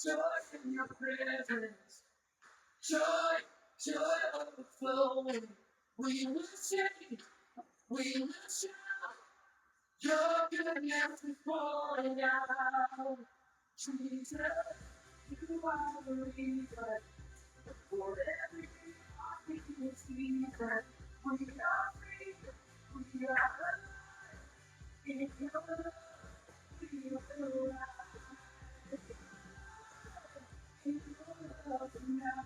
Joy in your presence, joy, joy overflowing. We will sing, we will shout, your goodness is pouring out. Jesus, you are the reason for every heartbeat is season. We are free, we are alive in your love. We will rise in your love now.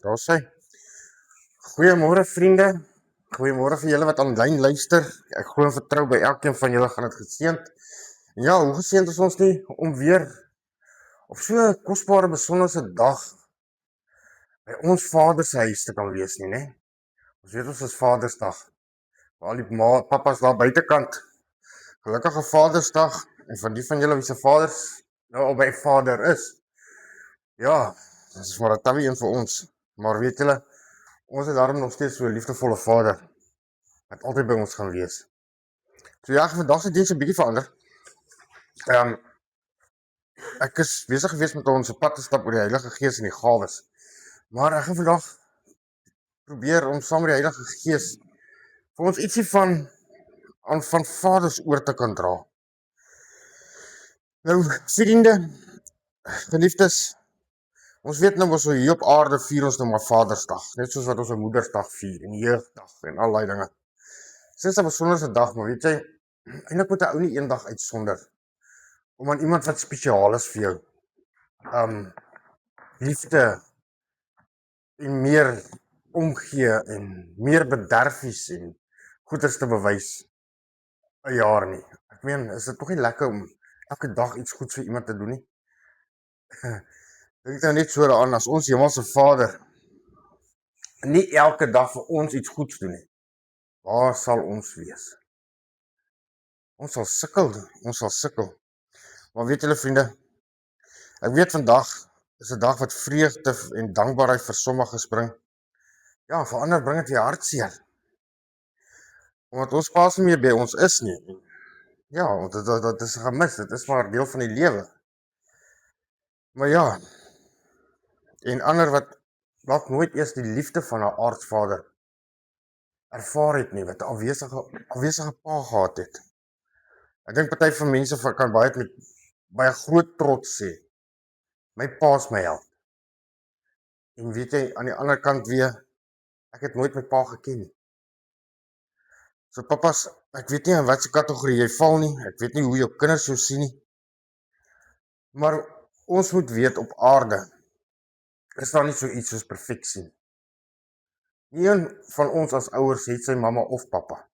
Daar sê, goeiemôre vriende, goeiemôre vir julle wat aanlyn luister. Ek glo en vertrou by elkeen van julle gaan dit geseënd. En ja, hoe geseënd is ons nie om weer op so 'n kosbare besonderse dag by ons Vader se huis te kan wees nie, né? Ons weet ons is Vadersdag. Vir al die papas daar buitekant, gelukkige Vadersdag, en van die van julle wie se vaders nou al by Vader is. Ja, dit is maar 'n tawie een vir ons. Maar weet julle, ons het daarom nog steeds so 'n liefdevolle Vader wat altyd by ons gaan wees. So ja, vandag se diens 'n bietjie verander. Ek is besig gewees met ons pad te stap oor die Heilige Gees en die gawes. Maar ek gaan vandag probeer om saam met die Heilige Gees vir ons ietsie van Vaders oor te kan dra. Nou, vriende, geliefdes, ons weet nou ons hier op aarde vier ons nou maar Vadersdag, net soos wat ons 'n Moedersdag vier en Jeugdag en al daai dinge. Dis 'n besonderse dag, maar weet jy, eintlik moet 'n ou nie eendag uitsonder om aan iemand wat spesiaal is vir jou, liefde en meer omgee en meer bederfies en goeders te bewys 'n jaar nie. Ek meen, is dit tog nie lekker om elke dag iets goeds vir iemand te doen nie? Dink nou net so daaraan, as ons hemelse Vader nie elke dag vir ons iets goeds doen nie, waar sal ons wees? Ons sal sukkel. Maar weet julle vriende, ek weet vandag is 'n dag wat vreugde en dankbaarheid vir sommiges bring. Ja, vir ander bring dit weer hartseer. Omdat ons pas nie meer by ons is nie. Ja, want dit is gemis, dit is maar deel van die lewe. Maar ja, en ander wat dalk nooit eers die liefde van 'n aardsvader ervaar het nie, wat 'n afwesige pa gehad het. Ek dink party van mense kan baie baie groot trots sê, my pa is my held. En weet jy, aan die ander kant weer, ek het nooit my pa geken nie. So papas, ek weet nie in watter kategorie jy val nie, ek weet nie hoe jou kinders jou sien nie, maar ons moet weet op aarde, is daar nie so iets soos perfeksie nie. Nie een van ons as ouers het sy mamma of pappa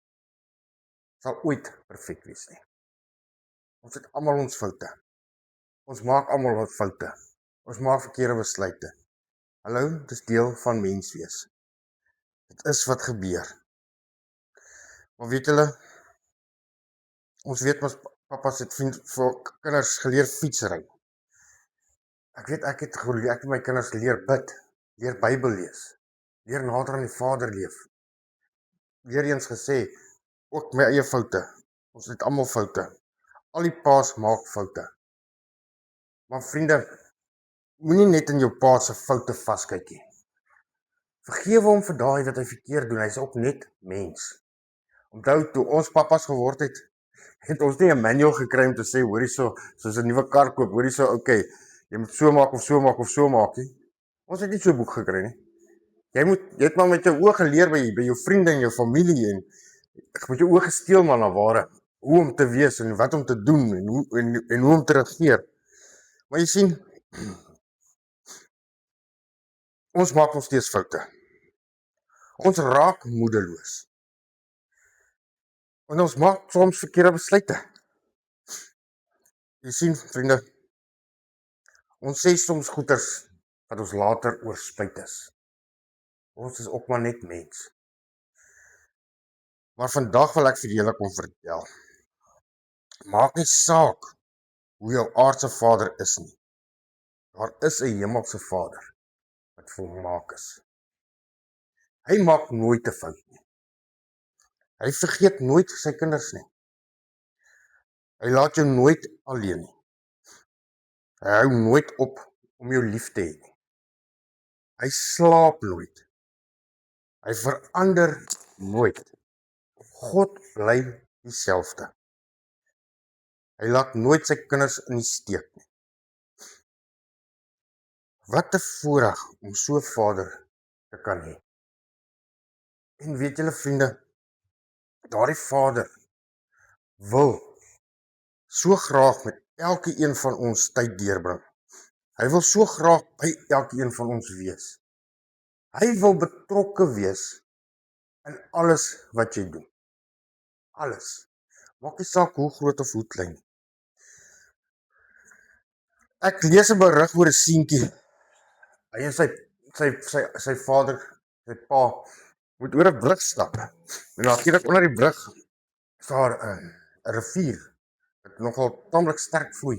sal ooit perfek wees nie. Ons het almal ons foute. Ons maak almal wat foute. Ons maak verkeerde besluite. Hallo, dis deel van mens wees. Dit is wat gebeur. Maar weet julle, ons weet ons papas het vir kinders geleer fietsry. Ek het my kinders leer bid, leer Bybel lees, leer nader aan die Vader leef. Weer eens gesê, ook my eie foute. Ons het almal foute. Al die paas maak foute. Maar vriende, moenie net in jou pa se foute vaskyk nie. Vergewe hom vir daai wat hy verkeerd doen. Hy's ook net mens. Onthou, toe ons papas geword het ons nie 'n manual gekry om te sê, hoorie so, soos 'n nuwe kar koop, hoorie so, okay, jy moet so maak of so maak of so maak nie. Ons het nie so 'n boek gekry nie. Jy het maar met jou oë geleer by jou vriende en jou familie en met jou oë gesteel maar na ware, hoe om te wees en wat om te doen en hoe om te regeer. Maar jy sien, ons maak nog steeds foute. Ons raak moedeloos. En ons maak soms verkeerde besluite. Jy sien, vriende, ons sê soms goeters wat ons later oorspyt is. Ons is ook maar net mens. Maar vandag wil ek vir julle kom vertel. Maak nie saak hoe jou aardse vader is nie. Daar is 'n hemelse Vader wat volmaak is. Hy maak nooit 'n fout nie. Hy vergeet nooit sy kinders nie. Hy laat jou nooit alleen nie. Hy hou nooit op om jou lief te hê nie. Hy slaap nooit. Hy verander nooit. God bly dieselfde. Hy laat nooit sy kinders in die steek nie. Wat 'n voorreg om so 'n Vader te kan hê. En weet julle vriende, daardie Vader wil so graag met elke een van ons tyd deurbring. Hy wil so graag by elke een van ons wees. Hy wil betrokke wees in alles wat jy doen. Alles. Maak nie saak hoe groot of hoe klein. Ek lees 'n berig oor 'n seentjie. Hy en sy vader, sy pa, moet oor 'n brug stap. En natuurlik onder die brug is daar 'n rivier wat nogal tamelik sterk vloei.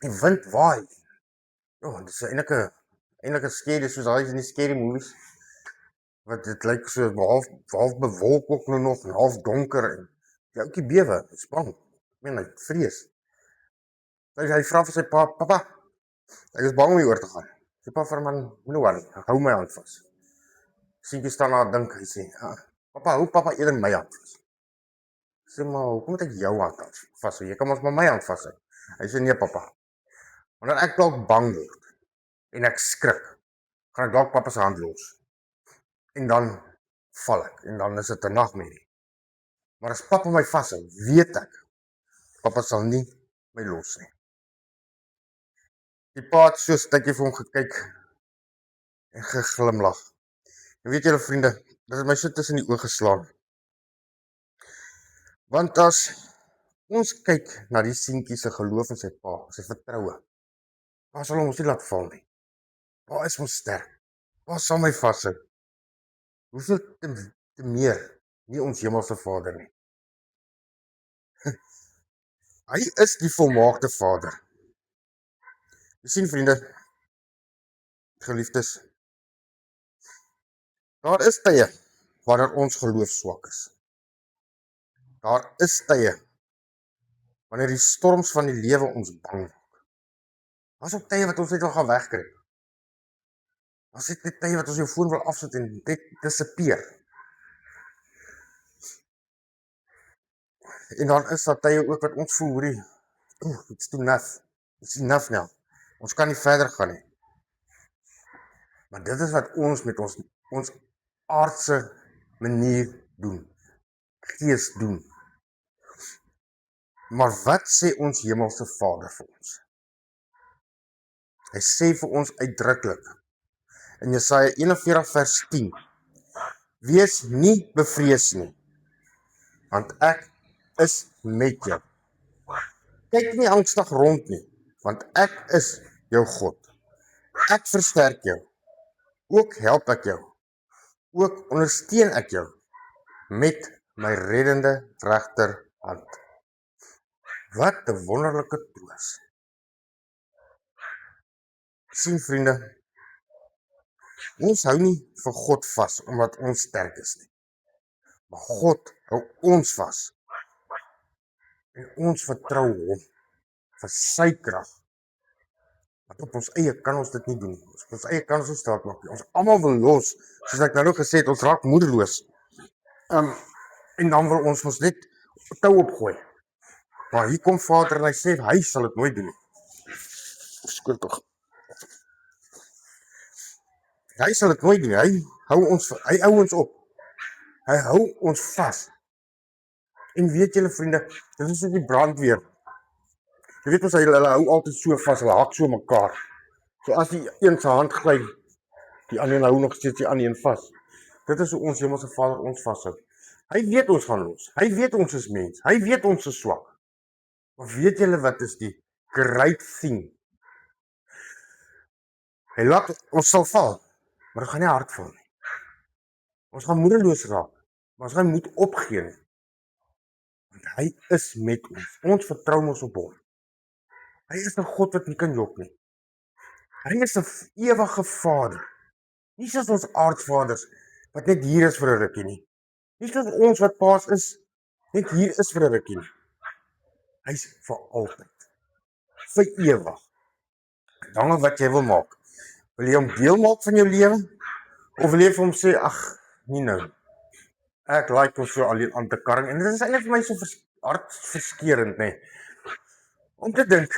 Die wind waai. Ja, dit is eintlik 'n scary, soos daai in die scary movies. Wat dit lyk so half bewolk ook nog en half donker en die ouetjie bewe, hy's bang. Ek meen hy vrees. Hy vra vir sy pa, "Pappa, ek is bang om hier oor te gaan." Sy pa vir hom, "Moenie worry, hou my hand vas." Seentjie staan daar en dink, hy sê, "Pappa, hou pappa eerder my hand vas." Sê, "Maar hoekom moet ek jou hand vas? Jy kan mos maar my hand vashou." Hy sê, "Nee pappa, wanneer ek dalk bang word en ek skrik, gaan ek dalk pappa se hand los. En dan val ek en dan is dit 'n nagmerrie. Maar as pappa my vashou, weet ek, pappa sal nie my los nie." Die pa het so 'n stukkie vir hom gekyk en geglimlag. En weet julle vriende, dit het my so tussen die oë geslaan. Want as ons kyk na die seentjie se geloof in sy pa, sy vertroue, waar sal ons nie laat val nie? Waar is ons sterk? Waar sal my vashou? Hoeveel te meer nie ons hemelse Vader nie. Hy is die volmaakte Vader. Jy sien vriende, geliefdes, daar is tye wanneer ons geloof swak is. Daar is tye wanneer die storms van die lewe ons bang maak. Daar is ook tye wat ons net wil gaan wegkruip. Daar is net tye wat ons jou foon wil afsit en net disappear. En dan is daar tye ook wat ons voel, hoorie, it's too enough. It's enough now. Ons kan nie verder gaan nie. Maar dit is wat ons met ons aardse manier doen. Gees doen. Maar wat sê ons hemelse Vader vir ons? Hy sê vir ons uitdruklik in Jesaja 41 vers 10: Wees nie bevrees nie, want ek is met jou. Kyk nie angstig rond nie, want ek is jou God. Ek versterk jou. Ook help ek jou. Ook ondersteun ek jou met my reddende regterhand. Wat 'n wonderlike troos. Sien vriende, ons hou nie vir God vas omdat ons sterk is nie. Maar God hou ons vas. En ons vertrou hom vir sy krag. Want op ons eie kan ons dit nie doen. Op ons eie kan ons nie staat maak nie. Ons almal wil los, soos ek nou gesê het, ons raak moedeloos. En dan wil ons net tou opgooi. Maar hier kom Vader en hy sê, hy sal dit nooit doen nie. Skoon tog. Hy sal dit nooit doen. Hy hou ons op. Hy hou ons vas. En weet julle vriende, dit is soos die brandweer. Jy weet ons, hulle hou altyd so vas, hulle hak so mekaar. So as die een se hand gly, die ander hou nog steeds die ander een vas. Dit is hoe ons hemelse Vader ons vashou. Hy weet ons gaan los. Hy weet ons is mens. Hy weet ons is swak. Maar weet julle wat is die great thing? Hy laat ons sal val, maar dit gaan nie hard val nie. Ons gaan moedeloos raak, maar ons gaan moet opgee nie. Want hy is met ons. Ons vertrou ons op hom. Hy is 'n God wat nie kan jok nie. Hy is 'n ewige Vader. Nie soos ons aardsvaders wat net hier is vir 'n rukkie nie. Nie soos ons wat paas is, net hier is vir 'n rukkie nie. Hy's vir altyd. Vir ewig. Dan wat jy wil maak. Wil jy hom deel maak van jou lewe? Of wil jy vir hom sê, ag, nie nou. Ek like hom so alleen aan te karring. En dit is eintlik vir my so hartverskeurend, nê. Om te dink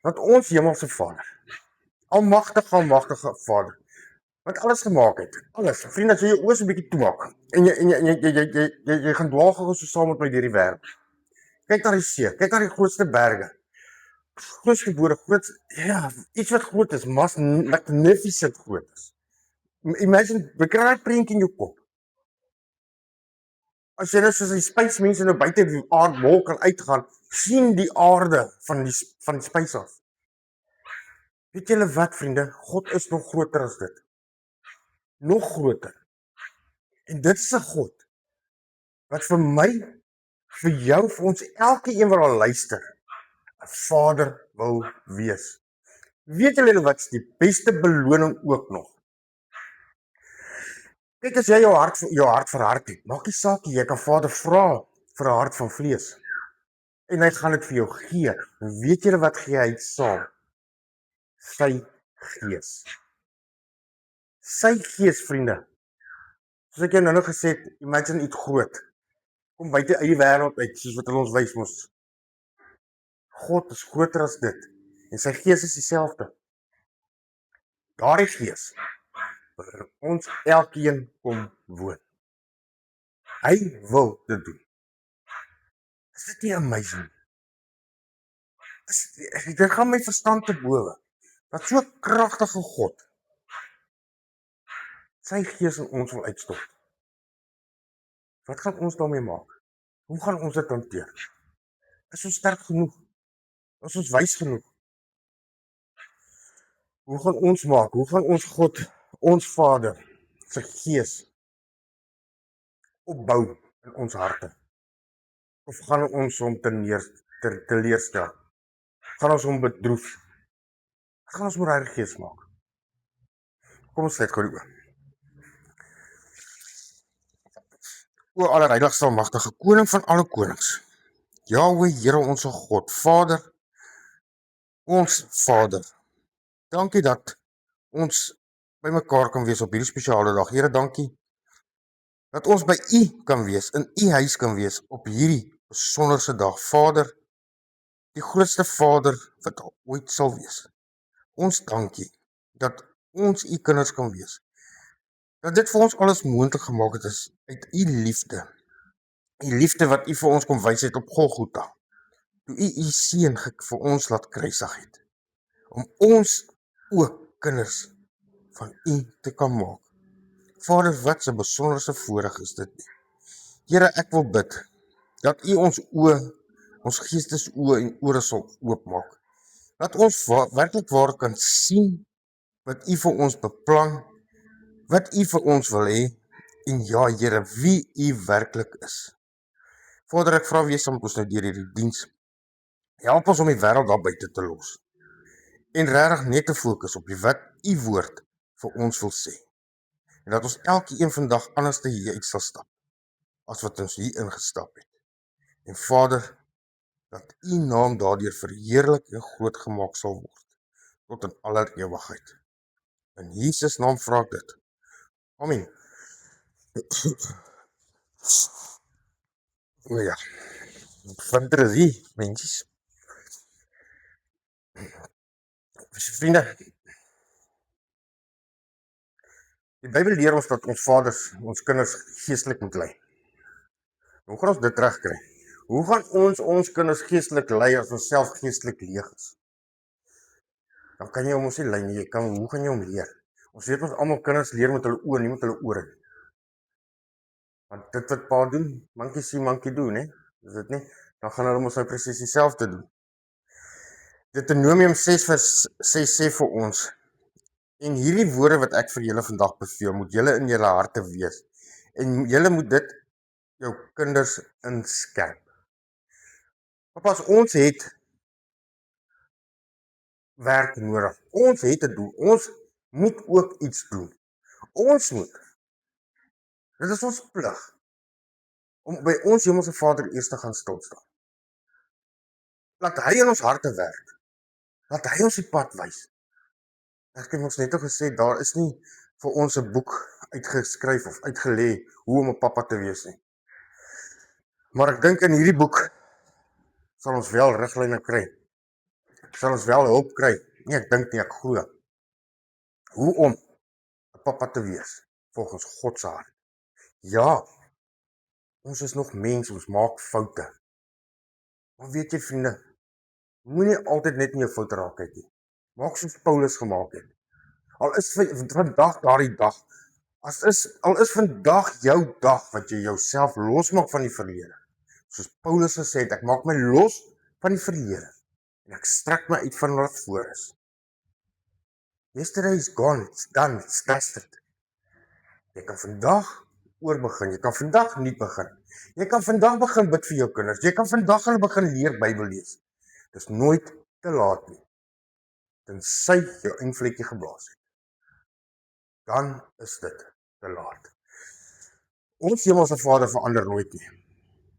dat ons hemelse Vader, almagtige Vader, wat alles gemaak het, alles. Vriende, as jy jou oë so 'n bietjie toemaak en jy gaan dwaal gou so saam met my deur die wêreld. Kyk na die see, kyk na die grootste berge. Grootste bode, iets wat groot is, magnificent groot is. Imagine, bekry 'n prentjie in jou kop. As jy nou soos die spysmense nou buite die aardbol kan uitgaan, sien die aarde van die spys af. Weet julle wat, vriende? God is nog groter as dit. Nog groter. En dit is 'n God wat vir my, vir jou, vir ons elkeen wat al luister, 'n Vader wil wees. Weet julle wat is die beste beloning ook nog? Kyk, as jy jou hart verhard het, maak nie saak jy kan Vader vra vir 'n hart van vlees. En hy gaan dit vir jou gee. En weet julle wat gee hy saam? Sy gees. Sy gees, vriende. Soos ek jou nou gesê het, imagine iets groot. Kom buite uit die wêreld uit, soos wat hulle ons wys mos. God is groter as dit. En sy gees is dieselfde. Daardie gees wil ons elkeen kom woon. Hy wil dit doen. Is dit nie amazing? Dit gaan my verstand te bowe. Dat so 'n kragtige God sy gees in ons wil uitstort. Wat gaan ons daarmee maak? Hoe gaan ons dit hanteer? Is ons sterk genoeg? Is ons wys genoeg? Hoe gaan ons maak? Hoe gaan ons God, ons Vader, sy gees opbou in ons harte? Of gaan ons hom teleerstel? Gaan ons hom bedroef? Wat gaan ons met Heilige Gees maak? Kom ons sluit gou die oë. O allerheiligste almagtige koning van alle konings, Jahwe, Here ons God, Vader, ons Vader, dankie dat ons by mekaar kan wees op hierdie spesiale dag. Here, dankie dat ons by U kan wees, in U huis kan wees op hierdie besonderse dag. Vader, die grootste Vader wat ooit sal wees. Ons dankie dat ons U kinders kan wees. Dat dit vir ons alles moontlik gemaak het is uit U liefde. U liefde wat U vir ons kom wys het op Golgotha. Toe U seun vir ons laat kruisig het. Om ons ook kinders van U te kan maak. Vader, wat 'n besonderse voorreg is dit nie. Here, ek wil bid dat U ons oë, ons geestesoë en ore sal oopmaak. Dat ons werklik waar kan sien wat U vir ons beplan, wat U vir ons wil hê, en ja, Here, wie U werklik is. Vader, ek vra wees saam met ons nou deur hierdie diens. Help ons om die wêreld daar buite te los. En regtig net te fokus op wat U woord vir ons wil sê. En dat ons elkeen vandag anders te hier uit sal stap, as wat ons hier ingestap het. En Vader, dat U naam daardeur verheerlik en groot gemaak sal word, tot in aller ewigheid. In Jesus naam vra ek dit. Amen. O ja, fantasie, mensjes. Vriende, die Bybel leer ons dat ons vaders, ons kinders geestelik moet lei. Hoe gaan ons dit regkry? Hoe gaan ons kinders geestelik lei as ons self geestelik leeg is? Dan kan jy hom ons nie lei nie, hoe gaan jy hom leer? Ons weet ons almal kinders leer met hulle oë, nie met hulle ore. Want dit wat pa doen, monkey see, monkey do, né? Is dit nie? Dan gaan hulle mos nou presies dieselfde doen. Deuteronomium 6 vers 6 sê vir ons, en hierdie woorde wat ek vir julle vandag beveel, moet julle in julle harte wees. En julle moet dit jou kinders inskerp. Papas, ons het werk nodig. Ons het 'n doel. Ons moet ook iets doen. Ons moet. Dit is ons plig om by ons Hemelse Vader eers te gaan stilstaan. Laat hy in ons harte werk. Laat hy ons die pad wys. Ek het ons net gesê, daar is nie vir ons 'n boek uitgeskryf of uitgelê hoe om 'n pappa te wees nie. Maar ek dink in hierdie boek sal ons wel riglyne kry. Sal ons wel hulp kry. Nee, ek dink nie, ek glo. Hoe om 'n pappa te wees volgens God se hart. Ja, ons is nog mens, ons maak foute. Maar weet jy vriende, moenie altyd net in jou foute raak kyk nie. Maak soos Paulus gemaak het. Al is vandag daardie dag, al is vandag jou dag wat jy jouself losmaak van die verlede. Soos Paulus gesê het, ek maak my los van die verlede en ek strek my uit van wat voor is. Yesterday is gone, it's done, it's dusted. Jy kan vandag oorbegin, jy kan vandag nuut begin. Jy kan vandag begin bid vir jou kinders, jy kan vandag hulle begin leer Bybel lees. Dis nooit te laat nie. Tensy jou eindvlekkie geblaas het. Dan is dit te laat. Ons Hemelse Vader verander nooit nie.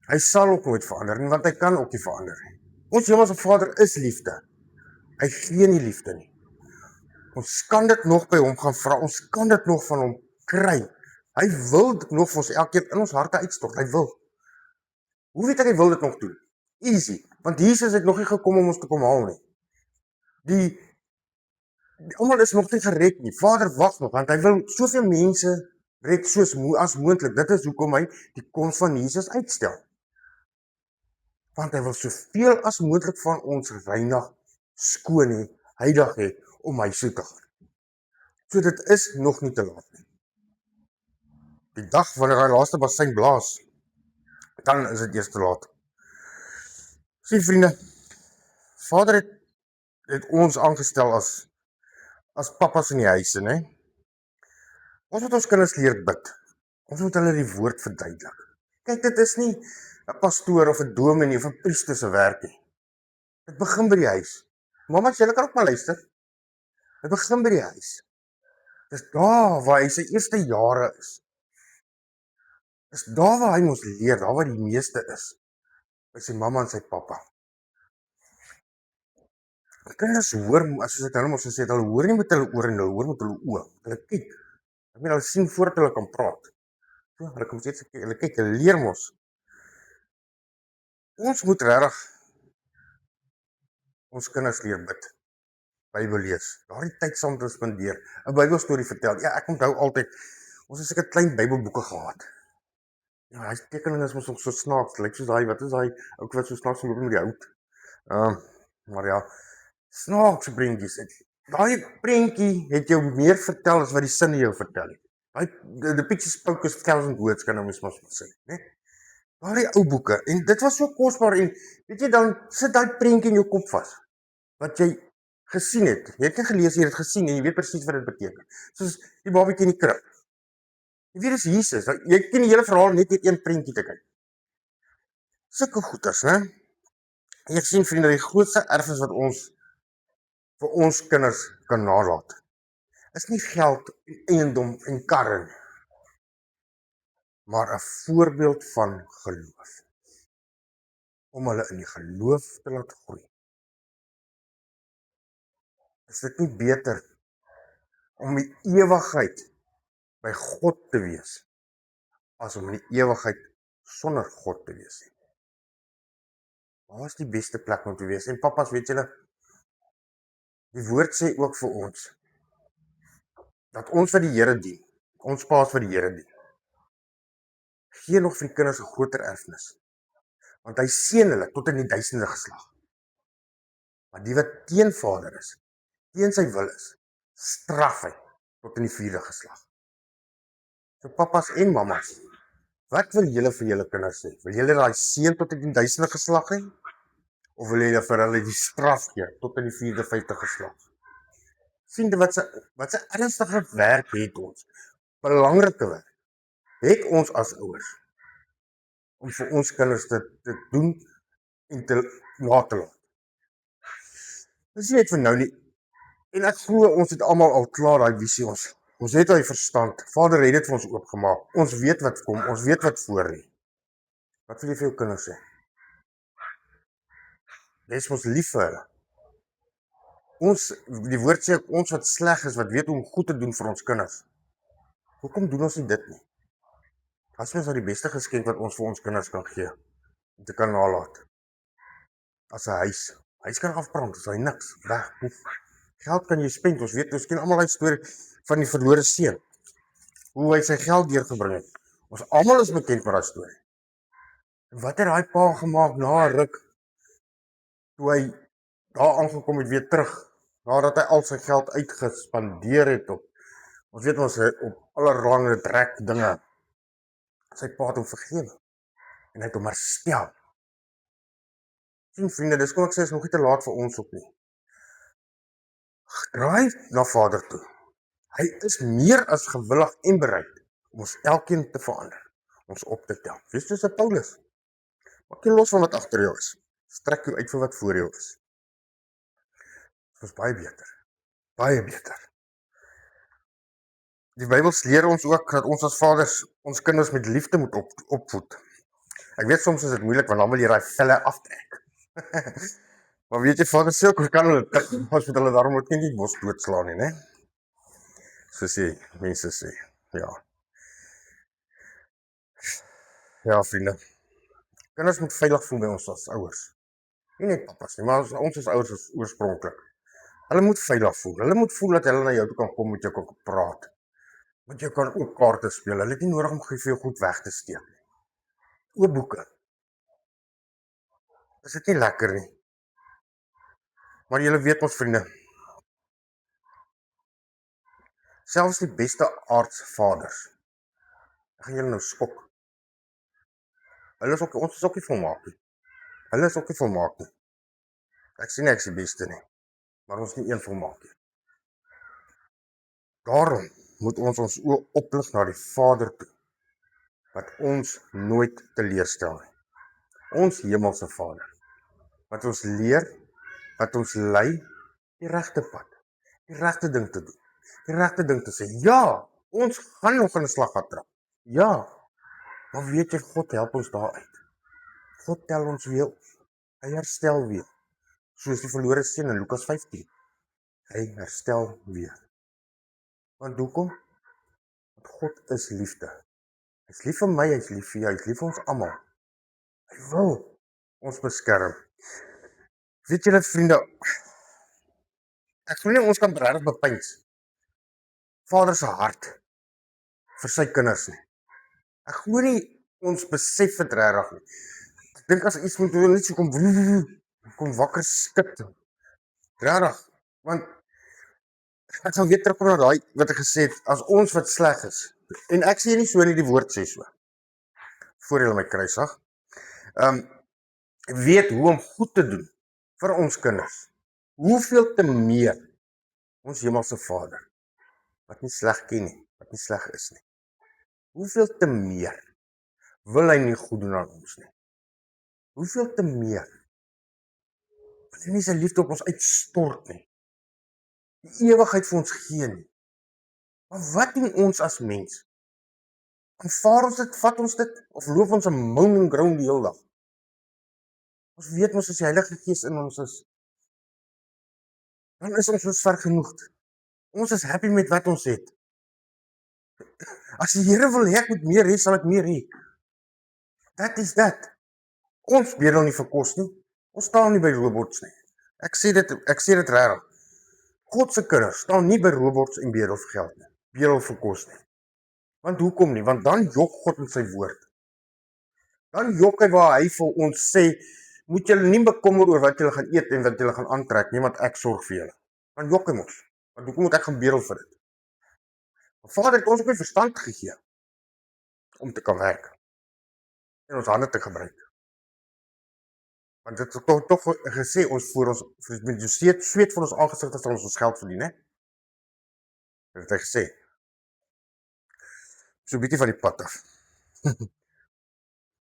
Hy sal ook nooit verander nie, want hy kan ook nie verander nie. Ons Hemelse Vader is liefde. Hy gee nie liefde nie. Ons kan dit nog by hom gaan vra, ons kan dit nog van hom kry. Hy wil dit nog vir ons elkeen in ons harte uitstort, hy wil. Hoe weet ek hy wil dit nog doen? Easy, want Jesus het nog nie gekom om ons te kom haal nie. Die almal is nog nie gered nie. Vader wag nog, want hy wil soveel mense red soos as moontlik. Dit is hoekom hy die koms van Jesus uitstel. Want hy wil soveel as moontlik van ons reinig, skoon hê, heilig hê om hy so te gaan. So dit is nog nie te laat nie. Die dag wanneer hy laaste bassein blaas, dan is dit eers te laat. Sien vriende, Vader het ons aangestel as papas in die huise, né? Ons moet ons kinders leer bid. Ons moet hulle die woord verduidelik. Kyk, dit is nie 'n pastoor of 'n dominee of 'n priester se werk nie. Dit begin by die huis. Mamas, julle kan ook maar luister. Dit begin by die huis. Dis daar waar hy sy eerste jare is. Dis daar waar hy moet leer, daar waar die meeste is. By sy mamma en sy pappa. Kinders hoor, as ek nou mos gesê het, hulle hoor nie met hulle ore en hulle hoor met hulle oë. Hulle kyk. Ek meen, hulle sien voordat hulle kan praat. So, hulle kom steeds kyk, hulle kyk, hulle leer mos. Ons moet regtig ons kinders leer bid, Bybel lees, daardie tyd saam te spandeer, 'n Bybelstorie vertel. Ja, ek onthou altyd, ons het seker klein Bybelboeke gehad. Ja, hy tekening is mos so snaaks, lyk soos daai, wat is daai ou wat so snaaks loop met die hout. Maar ja, snaakse prentjies. Daai prentjie het jou meer vertel as wat die sinne jou vertel het. The picture spoke as 1,000 words, kan nou mens maar sê, né? Daai ou boeke, en dit was so kosbaar, en weet jy, dan sit daai prentjie in jou kop vas, wat jy gesien het. Jy het nie gelees, jy het gesien, en jy weet presies wat dit beteken. Soos die babietjie in die krib. Jy weet, dis Jesus, jy ken die hele verhaal net met een prentjie te kyk. Sulke goeders, né? En ek sien, vriende, die grootste erfenis wat ons vir ons kinders kan nalaat, is nie geld en eiendom en karre nie, maar 'n voorbeeld van geloof. Om hulle in die geloof te laat groei. Is dit nie beter om die ewigheid by God te wees, as om in die ewigheid sonder God te wees nie? Waar is die beste plek om te wees? En papas, weet julle, die woord sê ook vir ons, dat ons wat die Here dien, ons paas wat die Here dien, gee nog vir die kinders 'n groter erfenis, want hy seën hulle tot in die 1000de geslag. Maar die wat teen Vader is, teen sy wil is, straf hy tot in die 4de geslag. So papas en mamas, wat wil julle vir julle kinders sê? Wil julle daai seën tot in die 1000de geslag hê? Of wil julle vir hulle die straf gee tot in die 4de, 5de geslag? Sien jy wat se ernstige werk het ons? Belangrike werk het ons as ouers om vir ons kinders te doen en te laat. Dis nie net vir nou nie. En ek glo ons het almal al klaar daai visie, ons het daai verstand. Vader het dit vir ons oopgemaak. Ons weet wat kom, ons weet wat voor lê. Wat wil jy vir jou kinders sê? Wees ons lief vir hulle. Die woord sê ons wat sleg is, wat weet hoe om goed te doen vir ons kinders. Hoekom doen ons nie dit nie? As mens nou die beste geskenk wat ons vir ons kinders kan gee, om te kan nalaat. As 'n huis kan afbrand, as hy niks, weg, poef. Geld kan jy spend, ons weet, ons ken almal die storie van die verlore seun. Hoe hy sy geld deurgebring het. Ons almal is bekend met daai storie. En wat het daai pa gemaak na 'n ruk, toe hy daar aangekom het weer terug, nadat hy al sy geld uitgespandeer het op, ons weet ons op allerlei trek dinge. Sy pa het hom vergewe, en hy het hom herstel. Sien vriende, dis kom ek sê, is nog nie te laat vir ons op nie. Draai na Vader toe. Hy is meer as gewillig en bereid om ons elkeen te verander, ons op te tel. Wees soos Paulus. Maak jy los van wat agter jou is. Strek jou uit vir wat voor jou is. Dit is baie beter. Baie beter. Die Bybel leer ons ook dat ons as vaders ons kinders met liefde moet opvoed. Ek weet soms is dit moeilik, want dan wil jy daai velle aftrek. Maar weet jy, Vader sê ook, hoe kan hulle ons met hulle daarom ook nie mos doodslaan nie, né? So sê, mense sê, ja. Ja, vriende. Kinders moet veilig voel by ons as ouers. Nie net papas nie, maar ons as ouers is oorspronklik. Hulle moet veilig voel. Hulle moet voel dat hulle na jou toe kan kom, met jou kan praat. Want jy kan ook kaarte speel. Hulle het nie nodig om vir jou goed weg te steek nie. Oop boeke. Is dit nie lekker nie? Maar julle weet ons vriende, selfs die beste aardsvaders Ek gaan julle nou skok. Ons is ook nie volmaak nie. Hulle is ook nie volmaak nie. Ek sê nie ek is die beste nie, maar ons is nie een volmaak nie. Daarom moet ons ons oë oplig na die Vader toe, wat ons nooit teleurstel nie. Ons hemelse Vader, wat ons leer, wat ons lei, die regte pad, die regte ding te doen, die regte ding te sê. Ja, ons gaan nog in 'n slaggat trap. Ja, maar weet jy, God help ons daaruit. God tel ons weer op. Hy herstel weer. Soos die verlore seun in Lukas 15. Hy herstel weer. Want hoekom? Want God is liefde. Hy is lief vir my, hy is lief vir jou, hy is lief vir ons almal. Hy wil ons beskerm. Weet julle vriende, ek glo nie ons kan regtig bepeins Vader se hart vir sy kinders nie. Ek glo nie ons besef dit regtig nie. Ek dink as iets moet net so kom wakker skud. Regtig, want ek sal weer terugkom na daai wat ek gesê het, as ons wat sleg is. En ek sê nie so nie, die woord sê so. Voor julle my kruisig. Weet hoe om goed te doen vir ons kinders. Hoeveel te meer ons hemelse Vader, wat nie sleg ken nie, wat nie sleg is nie. Hoeveel te meer wil hy nie goed doen aan ons nie. Hoeveel te meer wil hy nie sy liefde op ons uitstort nie. Die ewigheid vir ons gee nie. Maar wat doen ons as mens? Aanvaar ons dit, vat ons dit, of loop ons 'n moan en groan die hele dag? Ons weet mos as die Heilige Gees in ons is, dan is ons vergenoegd. Ons is happy met wat ons het. As die Here wil hê ek moet meer hê, sal ek meer hê. That is that. Ons bedel nie vir kos nie. Ons staan nie by robots nie. Ek sê dit regtig. God se kinders staan nie by robots en bedel vir geld nie. Bedel vir kos nie. Want hoekom nie? Want dan jok God met sy woord. Dan jok hy waar hy vir ons sê, moet julle nie bekommer oor wat julle gaan eet en wat julle gaan aantrek nie, want ek sorg vir julle. Dan jok hy mos. Want hoekom moet ek gaan bedel vir dit? Vader het ons ook nie verstand gegee om te kan werk en ons hande te gebruik. Want dit het toch gesê, ons voor ons, met die sweet van ons aangesig, sal ons geld verdien, hè? Dat het hy gesê. So bietjie van die pad af.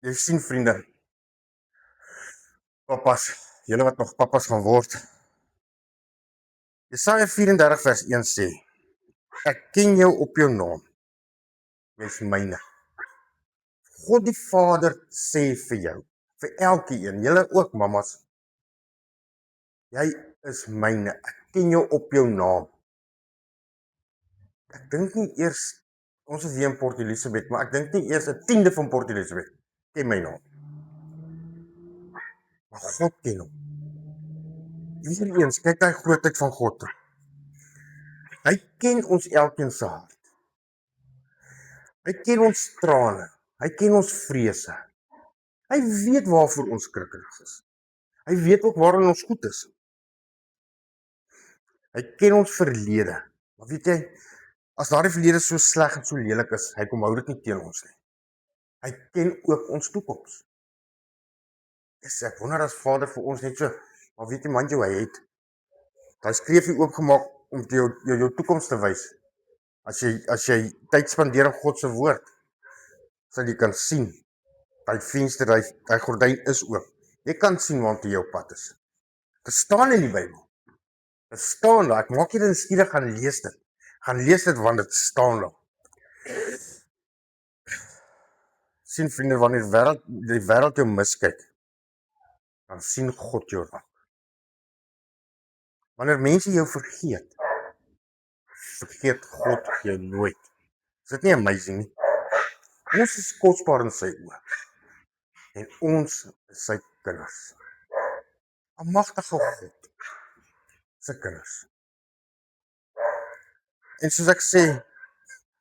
Jy sien vriende, papas, julle wat nog papas gaan word. Jesaja 34 vers 1 sê, ek ken jou op jou naam, jy is myne. God die Vader sê vir jou, vir elkeen, julle ook mamas, jy is myne, ek ken jou op jou naam. Ek dink nie eers, ons is hier in Port Elizabeth, maar ek dink nie eers 1/10 van Port Elizabeth ken my naam. Maar God ken hom. Weer eens, kyk die grootheid van God. Hy ken ons elkeen se hart. Hy ken ons trane. Hy ken ons vrese. Hy weet waarvoor ons krikkelig is. Hy weet ook waarin ons goed is. Hy ken ons verlede. Maar weet jy, as daardie verlede so sleg en so lelik is, hy kom hou dit nie teen ons nie. Hy ken ook ons toekoms. Ek wonder as Vader vir ons net so, maar weet jy man, hy het daai skreefie oopgemaak om jou toekoms te wys. As jy tyd spandeer in God se woord, sal jy kan sien, daai venster, daai gordyn is oop. Jy kan sien waartoe jou pad is. Dit staan in die Bybel. Dit staan daar. Ek maak jy dit skielik gaan lees dit. Gaan lees dit want dit staan daar. Sien vriende, wanneer die wêreld jou miskyk, dan sien God jou raak. Wanneer mense jou vergeet God jou nooit. Is dit nie amazing nie? Ons is kosbaar in sy oë. En ons is sy kinders. Almagtige God, sy kinders. En soos ek sê,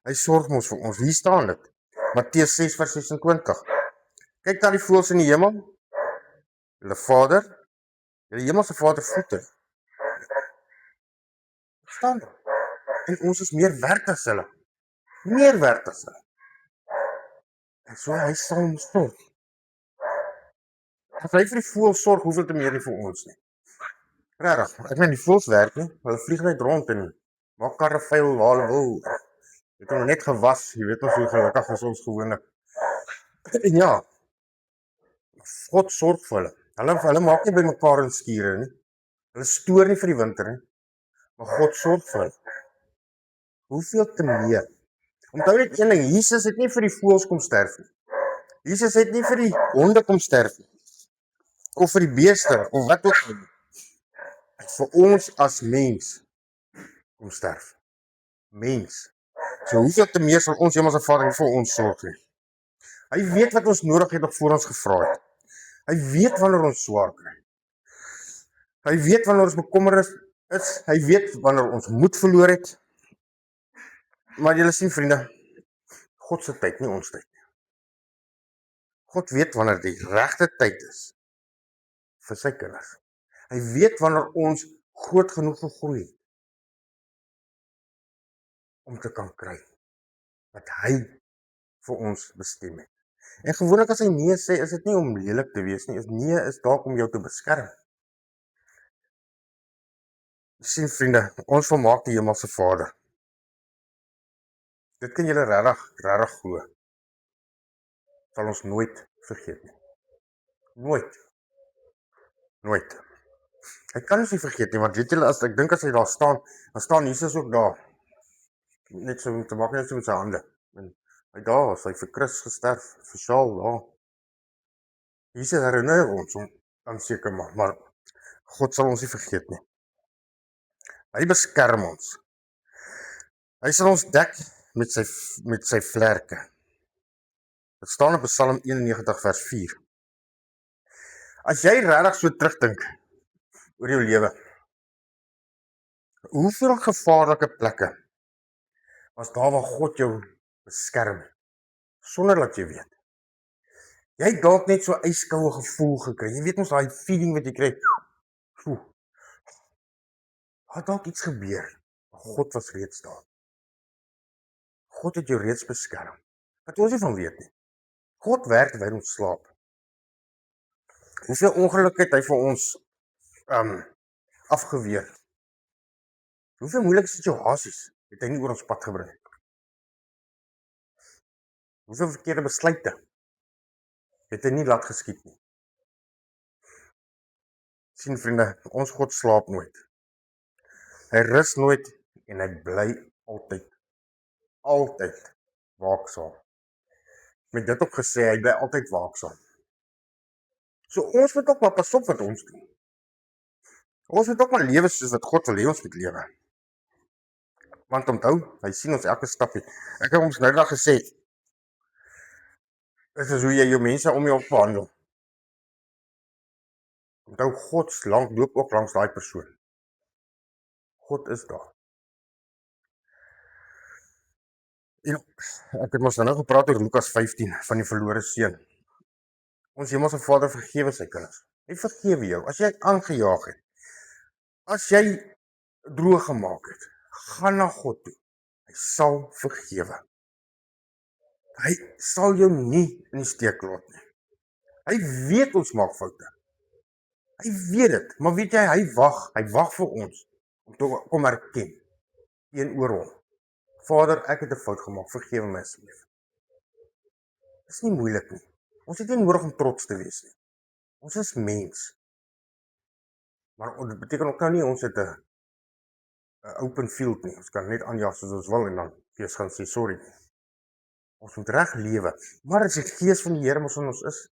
hy sorg ons vir ons. Hier staan dit. Matteus 6 vers 26. Kyk na die voëls in die hemel. Julle Vader, julle hemelse Vader voete. Staan daar. En ons is meer werd as hulle. Meer werd as hulle. So hy sal ons sorg. As hy vir die voëls sorg, hoeveel te meer nie vir ons nie. Regtig, ek meen die voëls werk nie, hulle vlieg net rond en maak karre vuil waar hulle wil. Het hom net gewas, jy weet ons hoe gelukkig is ons gewoonlik. En ja, God sorg vir hulle. Hulle maak nie by mekaar in skure nie. Hulle stoor nie vir die winter nie, maar God sorg vir hulle. Hoeveel te meer? Onthou net een ding, Jesus het nie vir die voëls kom sterf nie. Jesus het nie vir die honde kom sterf nie. Of vir die beeste, of wat ook nie. Hy het vir ons as mens kom sterf. Mens. So hoeveel te meer sal ons Hemelse Vader vir ons sorg nie. Hy weet wat ons nodig het nog voor ons gevra het. Hy weet wanneer ons swaar kry. Hy weet wanneer ons bekommerd is. Hy weet wanneer ons moed verloor het. Maar julle sien vriende, God se tyd, nie ons tyd nie. God weet wanneer die regte tyd is vir sy kinders. Hy weet wanneer ons groot genoeg gegroei het om te kan kry wat hy vir ons bestem het. En gewoonlik as hy nee sê, is dit nie om lelik te wees nie, nee is dalk om jou te beskerm. Jy sien vriende, ons volmaak die Hemelse Vader. Dit kan julle regtig glo. Sal ons nooit vergeet nie. Nooit. Hy kan ons nie vergeet nie, want weet julle, ek dink as hy daar staan, dan staan Jesus ook daar. Net so te maak net so met sy hande. En hy daar was, hy vir Christus gesterf, vir Saul daar. Jesus herinner ons om dan seker maar God sal ons nie vergeet nie. Hy beskerm ons. Hy sal ons dek met sy vlerke. Dit staan in Psalm 91 vers 4. As jy regtig so terugdink oor jou lewe, hoeveel gevaarlike plekke was daar waar God jou beskerm, sonder dat jy weet. Jy het dalk net so yskoue gevoel gekry. Jy weet mos daai feeling wat jy kry. Het dalk iets gebeur, maar God was reeds daar. God het jou reeds beskerm. Wat ons nie van weet nie. God werk terwyl ons slaap. Hoeveel ongeluk het hy vir ons afgeweer? Hoeveel moeilike situasies het hy nie oor ons pad gebring? Hoeveel verkeerde besluite het hy nie laat geskied nie? Sien vriende, ons God slaap nooit. Hy rus nooit en hy bly altyd waaksaam. Met dit ook gesê, hy bly altyd waaksaam. So ons moet ook maar pas op wat ons doen. Ons moet ook maar lewe soos wat God wil hê ons moet lewe. Want onthou, hy sien ons elke stapie. Ek het ons nou dag gesê, dit is hoe jy jou mense om jou behandel. Onthou, God loop ook langs daai persoon. God is daar. En ek het mos nou gepraat oor Lukas 15 van die verlore seun. Ons Hemelse Vader vergewe sy kinders. Hy vergewe jou as jy aangejaag het. As jy droog gemaak het, gaan na God toe. Hy sal vergewe. Hy sal jou nie in die steek laat nie. Hy weet ons maak foute. Hy weet dit, maar weet jy, hy wag vir ons om te kom erken teenoor hom. Vader, ek het 'n fout gemaak, vergewe my asseblief. Dit is nie moeilik nie. Ons het nie nodig om trots te wees nie. Ons is mens. Maar dit beteken ook nou nie ons het 'n open field nie. Ons kan net aanjaag soos ons wil en dan eers gaan sê sorry. Ons moet reg lewe. Maar as die Gees van die Here mos in ons is,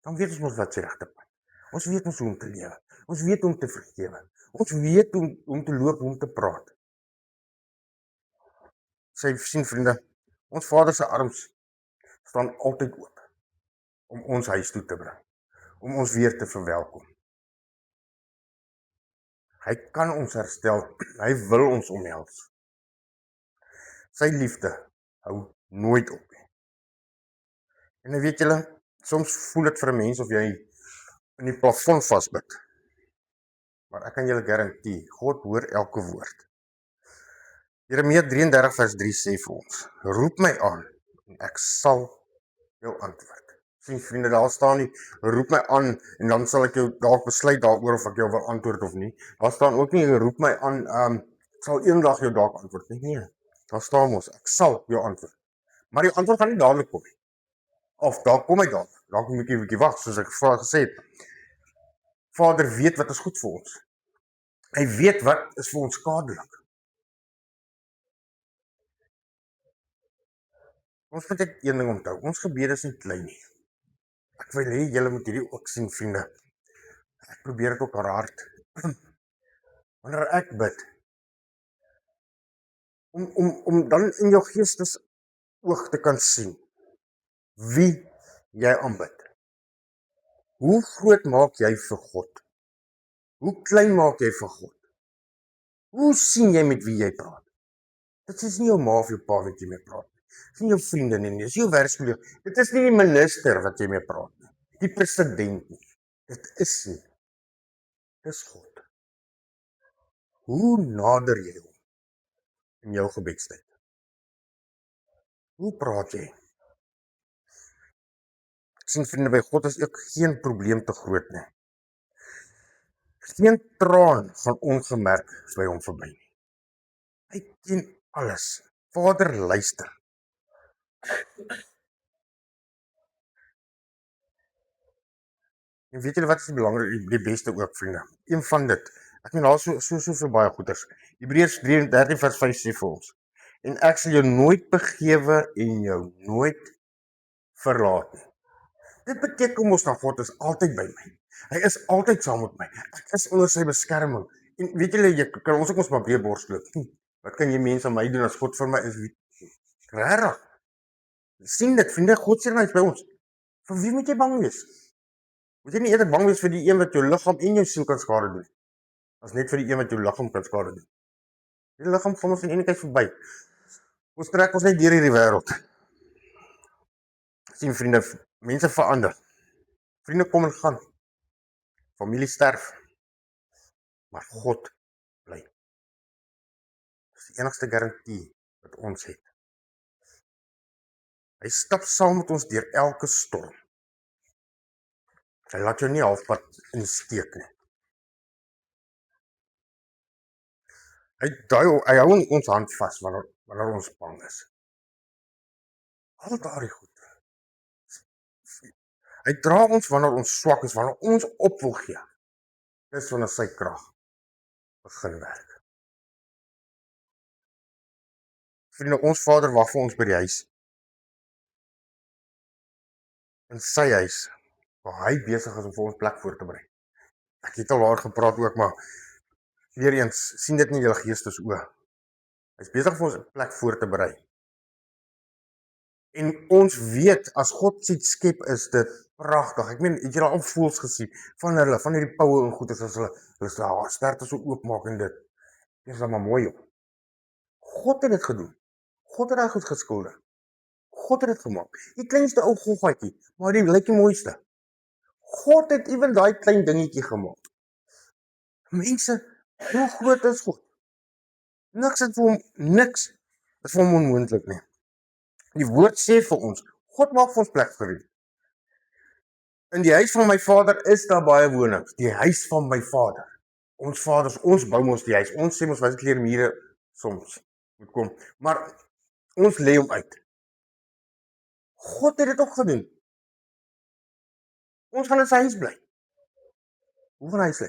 dan weet ons mos wat se regte pad. Ons weet ons hoe om te lewe. Ons weet hoe om te vergewe. Ons weet hoe om te loop, hoe om te praat. Sy sien vriende, ons Vader se arms staan altyd oop om ons huis toe te bring, om ons weer te verwelkom. Hy kan ons herstel, hy wil ons omhels. Sy liefde hou nooit op nie. En weet julle, soms voel dit vir 'n mens of jy in die plafon vasbyt. Maar ek kan julle garandeer, God hoor elke woord. Jeremia 33 vers 3 sê vir ons, roep my aan en ek sal jou antwoord. Sien vriende, daar staan nie, roep my aan en dan sal ek jou dalk besluit daaroor of ek jou wil antwoord of nie. Daar staan ook nie, roep my aan, ek sal eendag jou dalk antwoord nie. Nee, daar staan ons, ek sal jou antwoord. Maar die antwoord gaan nie dadelik kom nie. Of daar kom hy dadelik, dalk moet ek 'n bietjie wag, soos ek gesê het. Vader weet wat is goed vir ons. Hy weet wat is vir ons skadelik. Ons moet net een ding onthou, ons gebede is nie klein nie. Ek wil hê julle moet hierdie ook sien, vriende. Ek probeer dit op haar hart. Wanneer ek bid, om dan in jou geestes oog te kan sien wie jy aanbid. Hoe groot maak jy vir God? Hoe klein maak jy vir God? Hoe sien jy met wie jy praat? Dit is nie jou ma of jou pa wat jy mee praat nie. Dit is nie jou vriende nie, dit is jou werkskollega. Dit is nie die minister wat jy mee praat nie. Die president nie. Dit is nie. Dit is God. Hoe nader jy hom in jou gebedstyd? Hoe praat jy? Ek sien vriende, by God is ook geen probleem te groot nie. Geen traan gaan ongemerk by hom verby nie. Hy ken alles. Vader luister. En weet julle wat is die beste ook, vriende? Een van dit. Ek meen daar so baie goeders. Hebreërs 13 vers 5 sê vir ons. En ek sal jou nooit begewe en jou nooit verlaat nie. Dit beteken mos dat God is altyd by my. Hy is altyd saam met my. Ek is onder sy beskerming. En weet julle, kan ons ook ons maar weer borsloop. Wat kan jy mense aan my doen as God vir my is? Regtig. Sien dit, vriende, God sê hy is by ons. Vir wie moet jy bang wees? Moet jy nie eerder bang wees vir die een wat jou liggaam en jou siel kan skade doen, as net vir die een wat jou liggaam kan skade doen. Die liggaam gaan ons in eenheid verby. Ons trek ons net deur hierdie wêreld. Sien vriende, mense verander. Vriende kom en gaan. Familie sterf. Maar God bly. Dis die enigste garantie wat ons het. Hy stap saam met ons deur elke storm. Hy laat jou nie halfpad in die steek nie. Hy hou ons hand vas wanneer ons bang is. Al daardie goed. Hy dra ons wanneer ons swak is, wanneer ons op wil gee. Dis wanneer sy krag begin werk. Vriende, ons Vader wag vir ons by die huis. In sy huis, waar hy besig is om vir ons plek voor te berei. Ek het al daar gepraat ook, maar weer eens, sien dit nie julle geestes oë. Hy is besig vir ons 'n plek voor te berei. En ons weet, as God iets skep, is dit pragtig. Ek meen, het jy al voels gesien van hierdie poue en goeders as hulle sterte so oopmaak en dit is dan maar mooi op. God het dit gedoen. God het daai goed geskilder. God het dit gemaak. Die kleinste ou goggatjie, maar die lyk die mooiste. God het ewen daai klein dingetjie gemaak. Mense, hoe groot is God? Niks is vir hom onmoontlik nie. Die woord sê vir ons, God maak vir ons plek gereed. In die huis van my Vader is daar baie wonings. Die huis van my Vader. Ons vaders, ons bou ons die huis. Ons sê ons was kleer mure soms moet kom. Maar ons lê hom uit. God het dit ook gedoen. Ons gaan in sy huis bly. Hoe gaan hy sê?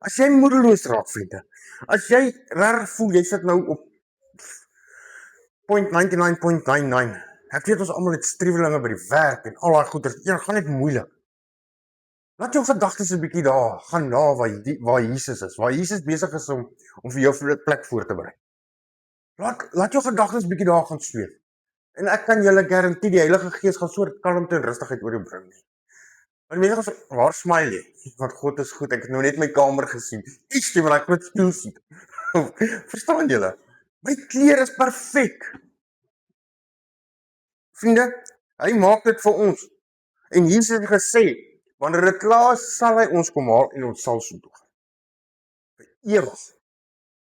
As jy moedeloos raak, vriende, as jy reg voel, jy sit nou op 0.99.99, ek weet ons almal het strewelinge by die werk en al daai goeders, gaan net moeilik. Laat jou gedagtes 'n bietjie daar gaan na waar Jesus is, waar Jesus besig is om vir jou 'n plek voor te berei. Laat jou gedagtes bietjie daar gaan sweef. En ek kan julle garandeer, die Heilige Gees gaan so 'n kalmte en rustigheid oor jou bring nie. Maar die mense gaan waar smile jy? Want God is goed. Ek het nou net my kamer gesien. Iets wat ek met spieël sien. Verstaan julle? My klere is perfek. Vriende, hy maak dit vir ons. En Jesus het gesê, wanneer dit klaar is, sal hy ons kom haal en ons sal so toe gaan. Vir ewig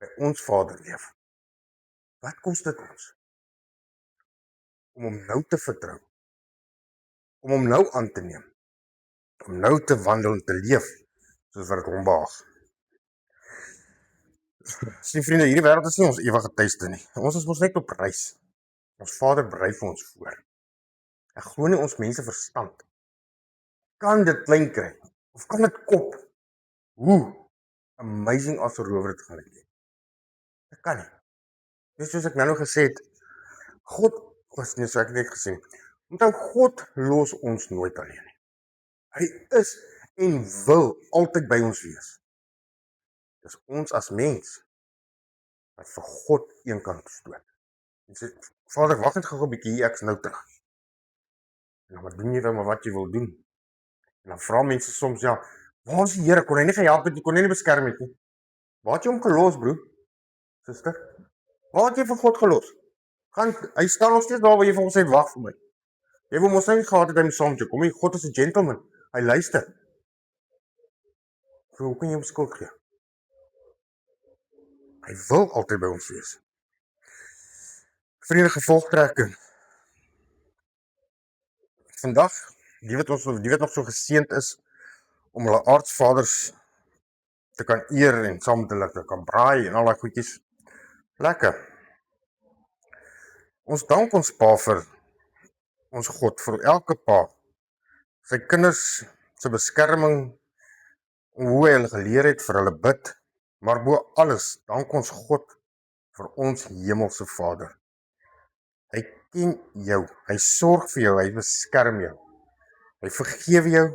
by ons Vader leef. Wat kos dit ons? Om hom nou te vertrou. om hom nou aan te neem, om nou te wandel en te leef, soos wat het hom behaag. Sien vriende, hierdie wêreld is nie ons ewige tuiste nie. Ons is mos net op reis. Ons Vader berei vir ons voor. Ek glo nie ons mense verstand kan dit klein kry, of kan dit kop, hoe amazing as 'n rower dit gaan leef. Dit kan nie. Net soos ek nou gesê het, God, was nie so ek het net gesê, onthou God los ons nooit alleen nie. Hy is en wil altyd by ons wees. Dis ons as mens wat vir God een kant stoot. En sê, Vader, wag net gou 'n bietjie hier, ek is nou terug. En dan doen jy dan maar wat jy wil doen. En dan vra mense soms, ja, waar is die Here? Kon hy nie gehelp het nie, kon hy nie beskerm het nie? Waar het jy hom gelos, broer? Suster? Waar het jy vir God gelos? Hy staan nog steeds daar waar jy vir hom sê, wag vir my. Jy wil mos nie gehad het hy moet saam met jou kom nie. God is 'n gentleman. Hy luister. So, hoe kan jy hom skuld gee? Hy wil altyd by ons wees. Vriende, gevolgtrekking. Vandag, die wat nog so geseënd is om hulle aardsvaders te kan eer en saam met hulle te kan braai en al daai goedjies. Lekker. Ons dank ons Pa vir ons God, vir elke pa, sy kinders se beskerming, hoe hy hulle geleer het vir hulle bid, maar bo alles, dank ons God vir ons hemelse Vader. Hy ken jou, hy sorg vir jou, hy beskerm jou, hy vergewe jou,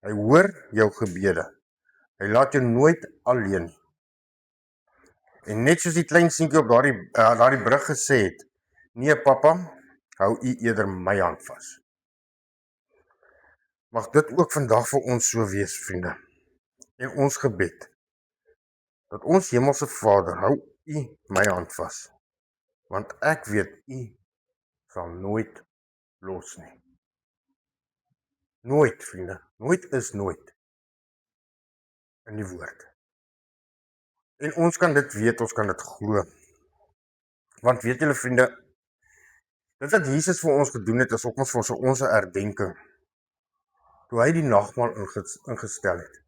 hy hoor jou gebede, hy laat jou nooit alleen nie. En net soos die klein seentjie op daardie brug gesê het, nee papa, hou u eerder my hand vas. Mag dit ook vandag vir ons so wees, vriende. En ons gebed, dat ons hemelse Vader, hou u my hand vas, want ek weet u sal nooit los nie. Nooit, vriende, nooit is nooit in die woord. En ons kan dit weet, ons kan dit glo. Want weet julle vriende, dit wat Jesus vir ons gedoen het, is ook ons vir ons herdenking. Toe hy die nagmaal ingestel het,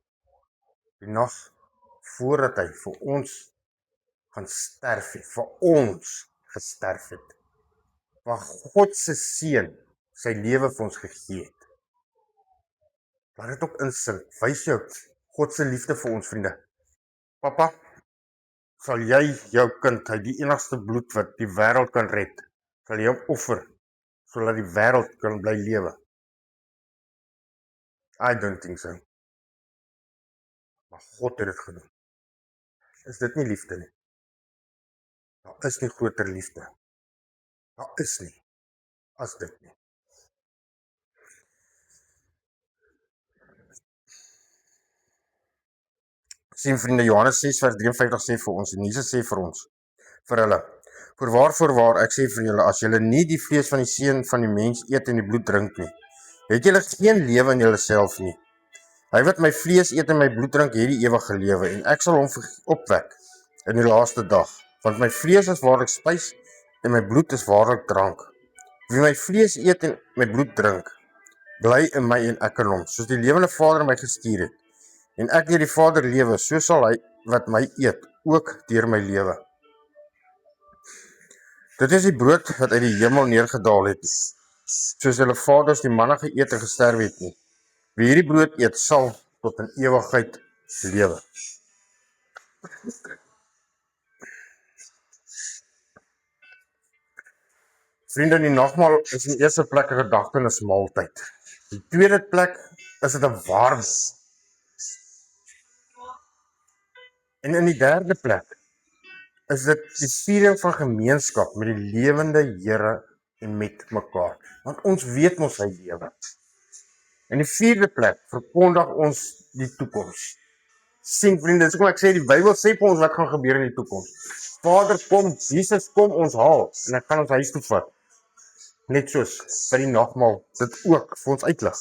die nag voordat hy vir ons gaan sterf het, vir ons gesterf het, waar God se seun sy lewe vir ons gegee het. Laat dit ook insink, wys jou God se liefde vir ons, vriende. Papa, sal jy jou kind, hy die enigste bloed wat die wêreld kan red, sal jy hom offer, sodat die wêreld kan bly lewe? I don't think so. Maar God het dit gedoen. Is dit nie liefde nie? Daar is nie groter liefde. Daar is nie, as dit nie. Sien vriende, Johannes 6 vers 53 sê vir ons, en Jesus sê vir ons, vir hulle, voorwaar, ek sê vir julle, as julle nie die vlees van die seun van die mens eet en die bloed drink nie, het julle geen lewe in julle self nie. Hy wat my vlees eet en my bloed drink, het die ewige lewe, en ek sal hom opwek in die laaste dag, want my vlees is waarlik spys en my bloed is waarlik drank. Wie my vlees eet en my bloed drink, bly in my en ek in hom, soos die lewende Vader my gestuur het, en ek deur die Vader lewe, so sal hy wat my eet, ook deur my lewe. Dit is die brood wat uit die hemel neergedaal het, soos hulle vaders die manna geëet en gesterf het nie. Wie hierdie brood eet, sal tot in ewigheid lewe. Vriende, die nagmaal is in die eerste plek 'n gedagtenismaaltyd. Die tweede plek is dit 'n waarheid. En in die derde plek is dit die viering van gemeenskap met die lewende Here en met mekaar. Want ons weet mos hy lewe. In die vierde plek verkondig ons die toekoms. Sien vriende, dis hoekom ek sê die Bybel sê vir ons wat gaan gebeur in die toekoms. Vader kom, Jesus kom ons haal en hy gaan ons huis toe vat. Net soos by die nagmaal dit ook vir ons uitlig.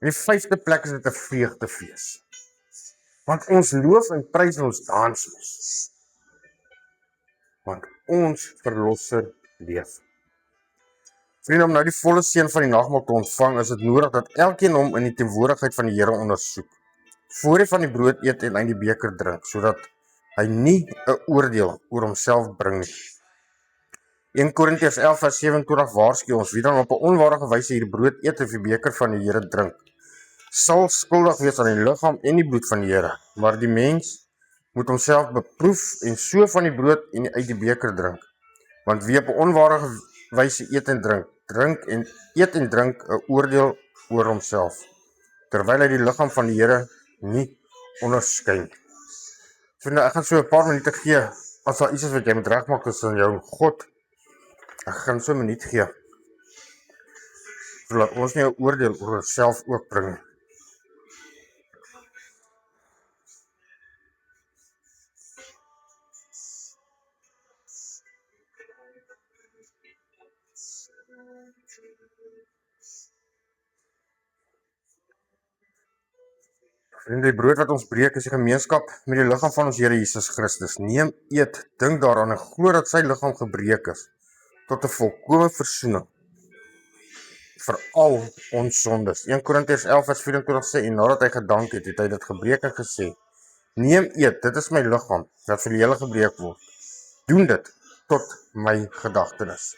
In die vyfde plek is dit 'n vreugdefees. Want ons loof en prys en ons dans mos. Want ons verlosser leef. Vriende, om nou die volle seën van die nagmaal te ontvang, is dit nodig dat elkeen hom in die teenwoordigheid van die Here ondersoek, voor hy van die brood eet en uit die beker drink, sodat hy nie 'n oordeel oor homself bring nie. 1 Korintiërs 11 vers 27 waarsku ons, wie dan op 'n onwaardige wyse hierdie brood eet of die beker van die Here drink, sal skuldig wees aan die liggaam en die bloed van die Here. Maar die mens moet homself beproef en so van die brood en uit die beker drink. Want wie op 'n onwaardige wyse eet en drink 'n oordeel oor homself, terwyl hy die liggaam van die Here nie onderskei nie. So ek gaan so 'n paar minute gee, as daar iets is wat jy moet regmaak tussen jou en God. Ek gaan so 'n minuut gee, sodat ons nie 'n oordeel oor onsself ook bring nie. Vriende, die brood wat ons breek is die gemeenskap met die liggaam van ons Here Jesus Christus. Neem, eet, dink daaraan en glo dat sy liggaam gebreek is tot 'n volkomme versoening vir al ons sondes. 1 Korintiërs 11 vers 24 sê, en nadat hy gedank het, het hy dit gebreek en gesê, neem, eet, dit is my liggaam wat vir julle gebreek word. Doen dit tot my gedagtenis.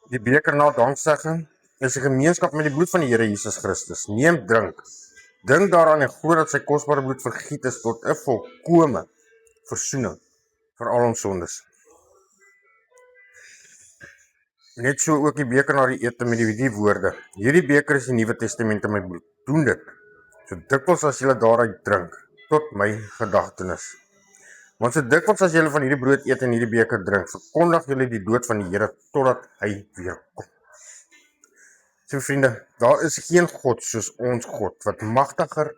Die beker na danksegging is 'n gemeenskap met die bloed van die Here Jesus Christus. Neem, drink. Dink daaraan en glo dat sy kosbare bloed vergiet is tot 'n volkomme versoening vir al ons sondes. Net so ook die beker na die ete met die woorde. Hierdie beker is die Nuwe Testament in my bloed. Doen dit, so dikwels as julle daaruit drink, tot my gedagtenis. Want so dikwels as julle van hierdie brood eet en hierdie beker drink, verkondig julle die dood van die Here totdat hy weer kom. So vriende, daar is geen God soos ons God, wat magtiger,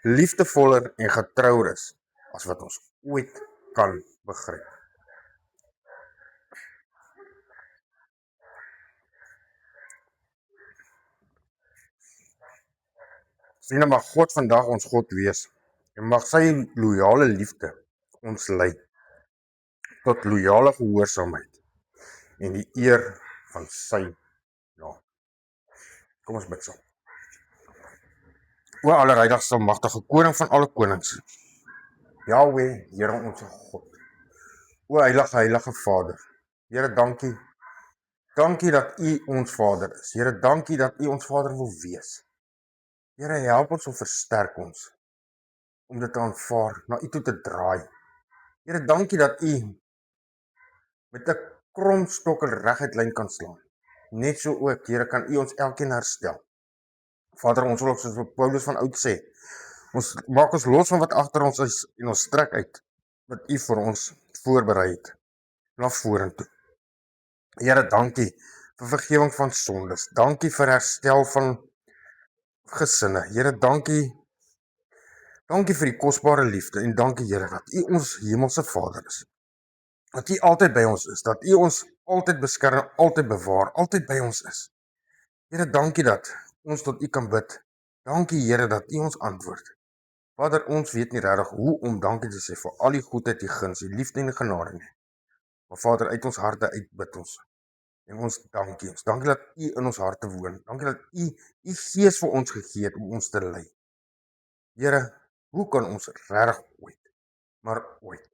liefdevoller en getrouer is, as wat ons ooit kan begryp. Vriende, mag God vandag ons God wees, en mag sy loyale liefde ons lei tot loyale gehoorsaamheid en die eer van sy naam. Kom ons bid saam. O allerheiligste magtige koning van alle konings, Jahweh, Here ons God. O heilige Vader, Here, dankie. Dankie dat U ons Vader is. Here, dankie dat U ons Vader wil wees. Here, help ons of versterk ons om dit te aanvaar, na U toe te draai. Here, dankie dat U met 'n kromstok 'n reguit lyn kan slaan. Net so ook, Here, kan U ons elkeen herstel. Vader, ons wil ook soos Paulus van oud sê, ons maak ons los van wat agter ons is en ons trek uit wat U vir ons voorberei het na vorentoe. Here, dankie vir vergifnis van sondes. Dankie vir herstel van gesinne. Here, dankie vir die kosbare liefde en dankie, Here, dat U ons hemelse Vader is. Dat U altyd by ons is, dat U ons altyd beskerm, altyd bewaar, altyd by ons is. Here, dankie dat ons tot U kan bid. Dankie, Here, dat U ons antwoord. Vader, ons weet nie regtig hoe om dankie te sê vir al die goedheid, die guns, die liefde en die genade nie. Maar Vader, uit ons harte uit bid ons. En ons dankie ons. Dankie dat U in ons harte woon. Dankie dat U Gees vir ons gegee het om ons te lei. Here, hoe kan ons regtig ooit, maar ooit,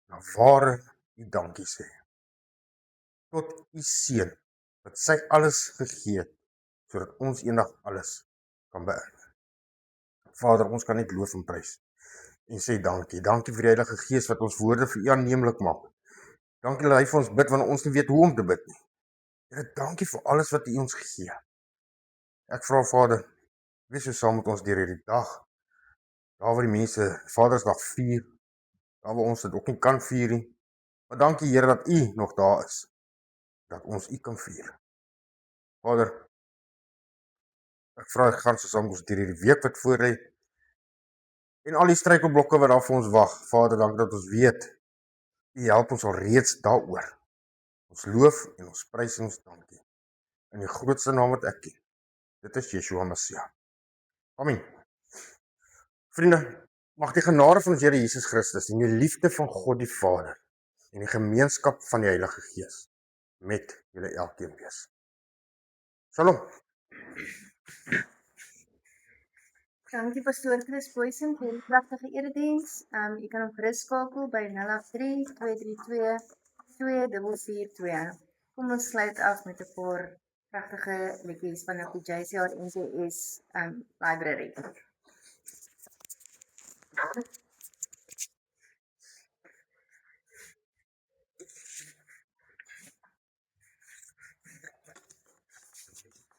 na ware U dankie sê? Tot U Seun, wat sy alles gegee het, sodat ons eendag alles kan beërf. Vader, ons kan net loof en prys en sê dankie. Dankie vir die Heilige Gees wat ons woorde vir U aanneemlik maak. Dankie dat hy vir ons bid wanneer ons nie weet hoe om te bid nie. Here, dankie vir alles wat U ons gee. Ek vra, Vader, wees so saam met ons deur hierdie dag. Daar waar die mense Vadersdag vier, daar waar ons dit ook nie kan vier nie. Maar dankie, Here, dat U nog daar is, dat ons U kan vier. Vader, ek vra, ek gaan so saam met ons deur hierdie week wat voor lê, en al die struikelblokke wat daar vir ons wag. Vader, dankie dat ons weet, U help ons al reeds daaroor. Ons loof en ons prys en ons dankie. in die grootste naam wat ek ken. Dit is Yeshua Messia. Amen. Vriende, mag die genade van ons Here Jesus Christus en die liefde van God die Vader en die gemeenskap van die Heilige Gees met julle elkeen wees. Shalom. Dankie pastoor Chris Boysen vir die pragtige erediens. Jy kan hom gerus skakel by 083-232-2442. Kom ons sluit af met 'n paar pragtige liedjies van die JCR NCS library.